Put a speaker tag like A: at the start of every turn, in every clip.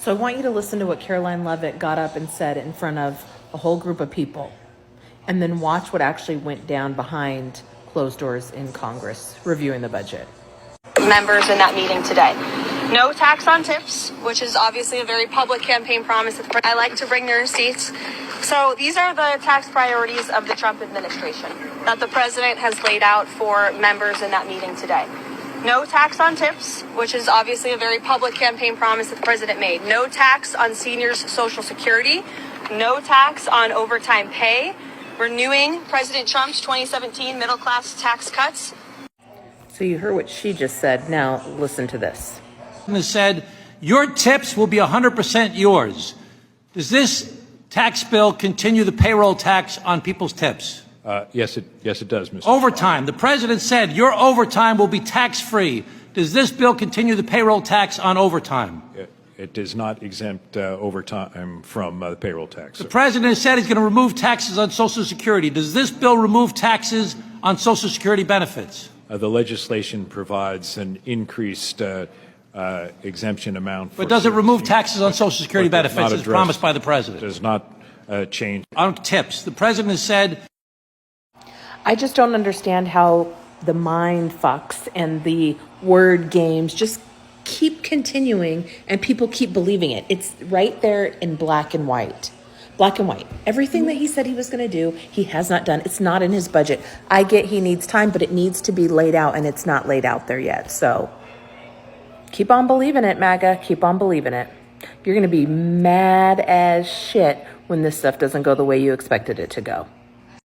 A: So I want you to listen to what Caroline Leavitt got up and said in front of a whole group of people, and then watch what actually went down behind closed doors in Congress reviewing the budget.
B: Members in that meeting today. No tax on tips, which is obviously a very public campaign promise. I like to bring their receipts. So these are the tax priorities of the Trump administration that the president has laid out for members in that meeting today. No tax on tips, which is obviously a very public campaign promise that the president made. No tax on seniors' Social Security. No tax on overtime pay. Renewing President Trump's 2017 middle-class tax cuts.
A: So you heard what she just said. Now listen to this.
C: Has said your tips will be 100% yours. Does this tax bill continue the payroll tax on people's tips?
D: Yes, it does, Mr.
C: Overtime. The president said your overtime will be tax-free. Does this bill continue the payroll tax on overtime?
D: It does not exempt overtime from the payroll tax.
C: The president has said he's going to remove taxes on Social Security. Does this bill remove taxes on Social Security benefits?
D: The legislation provides an increased exemption amount.
C: But does it remove taxes on Social Security benefits as promised by the president?
D: Does not change.
C: On tips, the president has said.
A: I just don't understand how the mind fucks and the word games just keep continuing and people keep believing it. It's right there in black and white. Black and white. Everything that he said he was going to do, he has not done. It's not in his budget. I get he needs time, but it needs to be laid out, and it's not laid out there yet. So keep on believing it, MAGA. Keep on believing it. You're going to be mad as shit when this stuff doesn't go the way you expected it to go.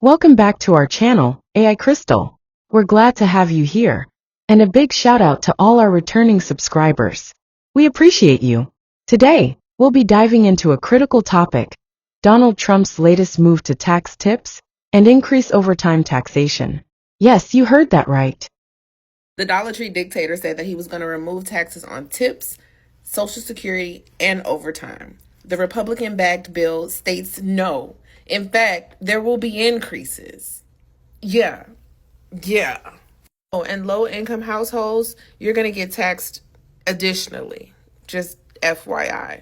E: Welcome back to our channel, AI Crystal. We're glad to have you here. And a big shout out to all our returning subscribers. We appreciate you. Today, we'll be diving into a critical topic: Donald Trump's latest move to tax tips and increase overtime taxation. Yes, you heard that right.
F: The Dollar Tree dictator said that he was going to remove taxes on tips, Social Security, and overtime. The Republican-backed bill states no. In fact, there will be increases. Yeah. Oh, and low-income households, you're going to get taxed additionally. Just FYI.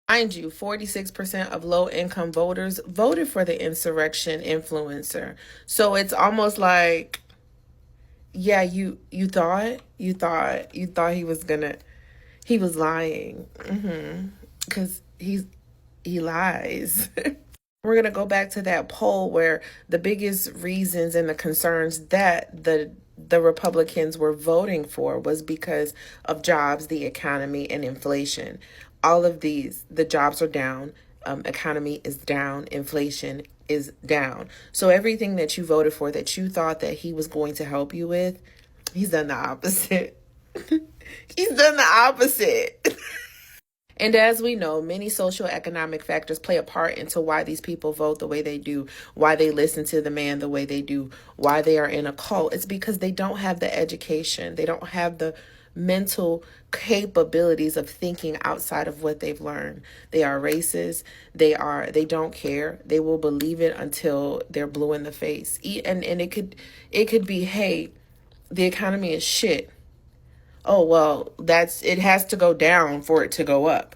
F: Mind you, 46% of low-income voters voted for the insurrection influencer. So it's almost like, yeah, you thought he was lying. Because he lies. We're going to go back to that poll where the biggest reasons and the concerns that the Republicans were voting for was because of jobs, the economy, and inflation. All of these, the jobs are down, economy is down, inflation is down. So everything that you voted for that you thought that he was going to help you with, he's done the opposite. He's done the opposite. And as we know, many social economic factors play a part into why these people vote the way they do, why they listen to the man the way they do, why they are in a cult. It's because they don't have the education. They don't have the mental capabilities of thinking outside of what they've learned. They are racist. They don't care. They will believe it until they're blue in the face. And it could be, hey, the economy is shit. Oh, well, it has to go down for it to go up.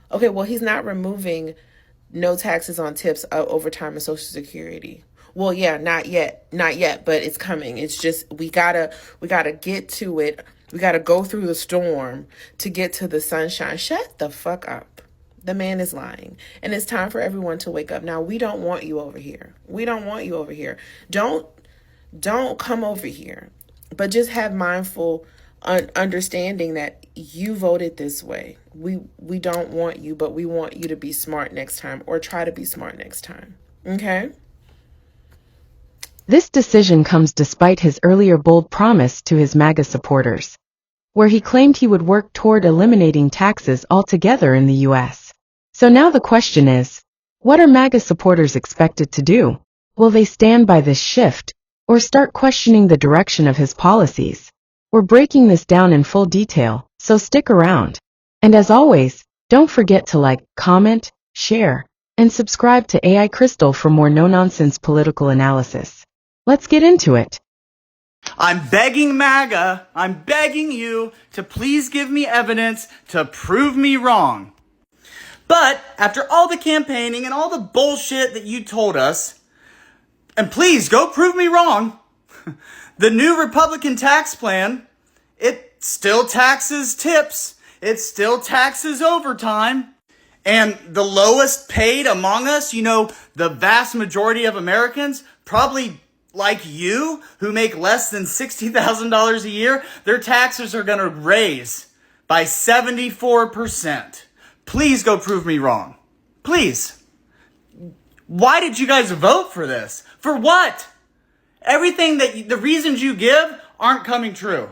F: Okay, well, he's not removing no taxes on tips, overtime, and Social Security. Well, yeah, not yet, but it's coming. It's just, we gotta get to it. We gotta go through the storm to get to the sunshine. Shut the fuck up. The man is lying. And it's time for everyone to wake up. Now, we don't want you over here. Don't come over here, but just have mindful understanding that you voted this way. We don't want you, but we want you to be smart next time, or try to be smart next time. Okay?
E: This decision comes despite his earlier bold promise to his MAGA supporters, where he claimed he would work toward eliminating taxes altogether in the U.S. So now the question is, what are MAGA supporters expected to do? Will they stand by this shift, or start questioning the direction of his policies? We're breaking this down in full detail, so stick around. And as always, don't forget to like, comment, share, and subscribe to AI Crystal for more no-nonsense political analysis. Let's get into it.
G: I'm begging MAGA, I'm begging you to please give me evidence to prove me wrong. But after all the campaigning and all the bullshit that you told us, and please go prove me wrong, the new Republican tax plan, it still taxes tips. It still taxes overtime. And the lowest paid among us, you know, the vast majority of Americans, probably like you, who make less than $60,000 a year, their taxes are going to raise by 74%. Please go prove me wrong. Please. Why did you guys vote for this? For what? Everything that the reasons you give aren't coming true.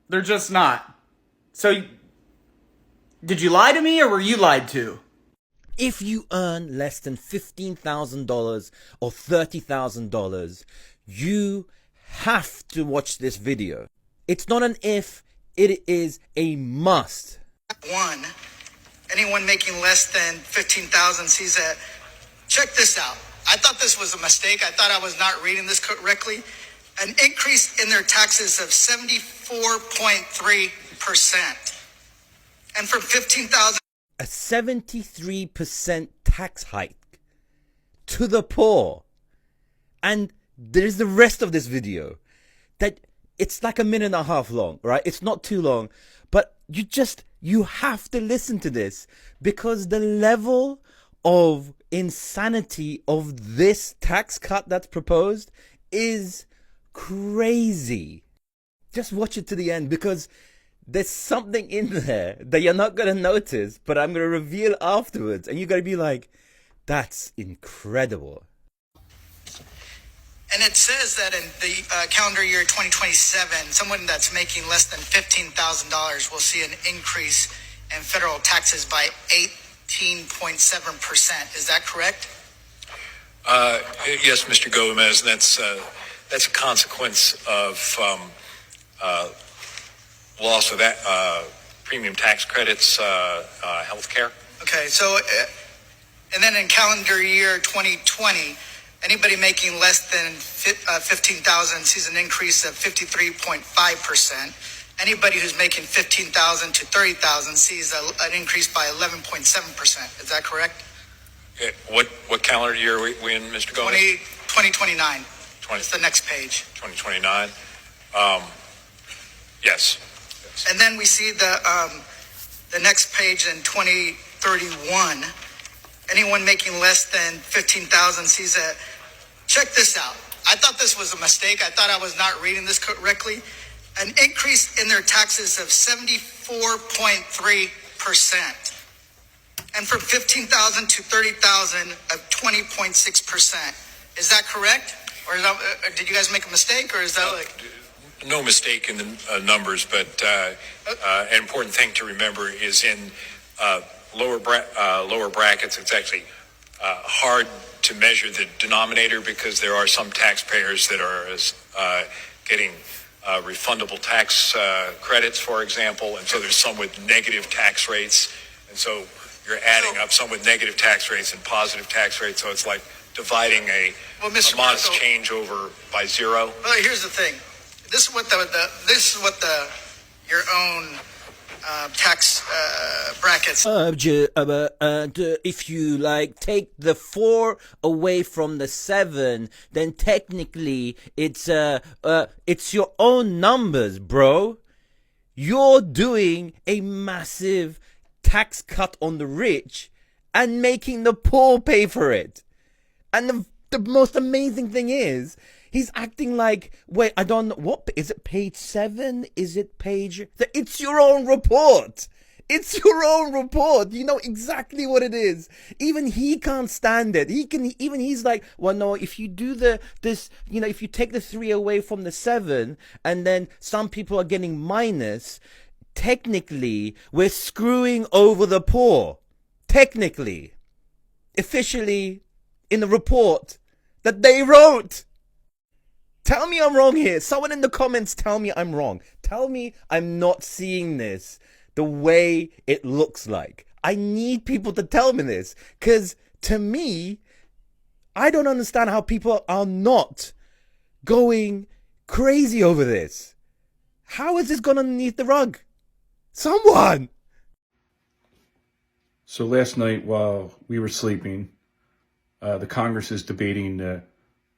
G: They're just not. So, did you lie to me or were you lied to?
H: If you earn less than $15,000 or $30,000, you have to watch this video. It's not an if, it is a must.
I: One, anyone making less than 15,000 sees that. Check this out. I thought this was a mistake. I thought I was not reading this correctly. An increase in their taxes of 74.3%. And from 15,000.
H: A 73% tax hike to the poor. And there's the rest of this video that it's like a minute and a half long, right? It's not too long, but you have to listen to this because the level of insanity of this tax cut that's proposed is crazy. Just watch it to the end because there's something in there that you're not going to notice, but I'm going to reveal afterwards. And you're going to be like, that's incredible.
I: And it says that in the calendar year 2027, someone that's making less than $15,000 will see an increase in federal taxes by 18.7%. Is that correct?
D: Yes, Mr. Gomez, that's a consequence of loss of that premium tax credits, health care.
I: Okay, so, and then in calendar year 2020, anybody making less than 15,000 sees an increase of 53.5%. Anybody who's making 15,000 to 30,000 sees an increase by 11.7%. Is that correct?
D: Yeah, what calendar year are we in, Mr. Gomez?
I: 2029. It's the next page.
D: 2029. Yes.
I: And then we see the next page in 2031. Anyone making less than 15,000 sees a. Check this out. I thought this was a mistake. I thought I was not reading this correctly. An increase in their taxes of 74.3%. And from 15,000 to 30,000 of 20.6%. Is that correct? Or is that, did you guys make a mistake? Or is that like...
D: No mistake in the numbers, but an important thing to remember is in lower brackets, it's actually hard to measure the denominator because there are some taxpayers that are getting refundable tax credits, for example, and so there's some with negative tax rates, and so you're adding up some with negative tax rates and positive tax rates, so it's like dividing a modest change over by zero.
I: Well, here's the thing. This is what your own tax brackets.
H: If you take the 4 away from the 7, then technically it's your own numbers, bro. You're doing a massive tax cut on the rich and making the poor pay for it. And the most amazing thing is, he's acting like, wait, I don't know, what, is it page 7? Is it page, it's your own report. It's your own report. You know exactly what it is. Even he can't stand it. He's like, well, no, if you do if you take the 3 away from the 7, and then some people are getting minus, technically, we're screwing over the poor. Technically. Officially, in the report that they wrote. Tell me I'm wrong here. Someone in the comments tell me I'm wrong. Tell me I'm not seeing this the way it looks like. I need people to tell me this. Because to me, I don't understand how people are not going crazy over this. How is this gone underneath the rug? Someone!
J: So last night while we were sleeping, the Congress is debating the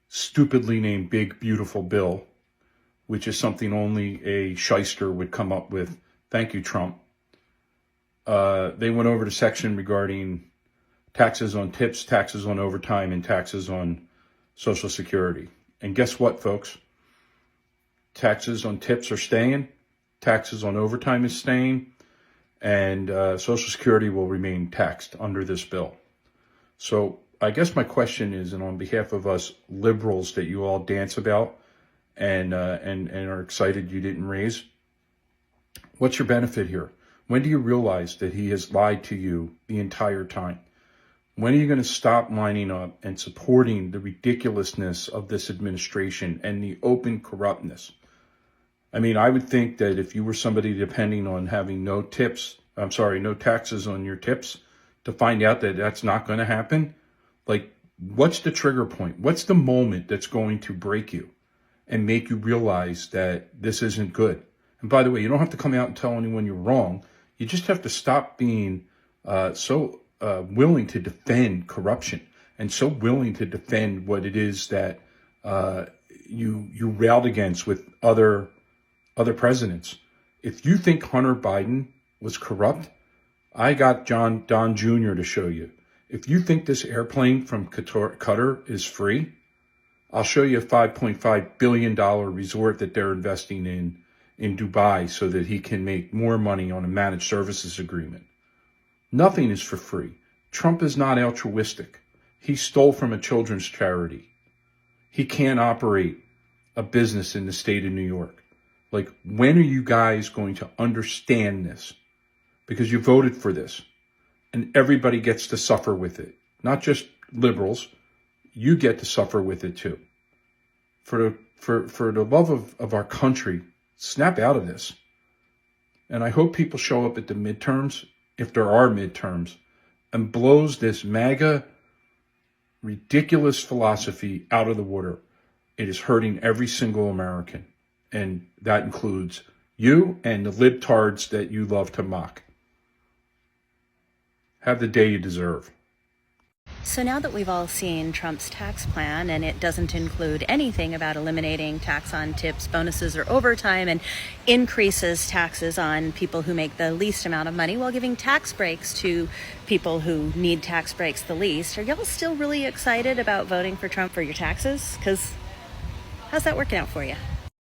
J: stupidly named Big Beautiful Bill, which is something only a shyster would come up with. Thank you, Trump. They went over the section regarding taxes on tips, taxes on overtime, and taxes on Social Security. And guess what, folks? Taxes on tips are staying, taxes on overtime is staying, and Social Security will remain taxed under this bill. So I guess my question is, and on behalf of us liberals that you all dance about and are excited you didn't raise, what's your benefit here? When do you realize that he has lied to you the entire time? When are you going to stop lining up and supporting the ridiculousness of this administration and the open corruptness? I mean, I would think that if you were somebody depending on having no taxes on your tips, to find out that that's not going to happen, like, what's the trigger point? What's the moment that's going to break you and make you realize that this isn't good? And by the way, you don't have to come out and tell anyone you're wrong. You just have to stop being so willing to defend corruption and so willing to defend what it is that you railed against with other presidents. If you think Hunter Biden was corrupt, I got Don Jr. to show you. If you think this airplane from Qatar is free, I'll show you a $5.5 billion resort that they're investing in Dubai so that he can make more money on a managed services agreement. Nothing is for free. Trump is not altruistic. He stole from a children's charity. He can't operate a business in the state of New York. Like, when are you guys going to understand this? Because you voted for this, and everybody gets to suffer with it. Not just liberals. You get to suffer with it too. For the love of our country, snap out of this. And I hope people show up at the midterms, if there are midterms, and blows this MAGA ridiculous philosophy out of the water. It is hurting every single American. And that includes you and the libtards that you love to mock. Have the day you deserve.
K: So now that we've all seen Trump's tax plan, and it doesn't include anything about eliminating tax on tips, bonuses, or overtime, and increases taxes on people who make the least amount of money while giving tax breaks to people who need tax breaks the least, are y'all still really excited about voting for Trump for your taxes? Because how's that working out for you?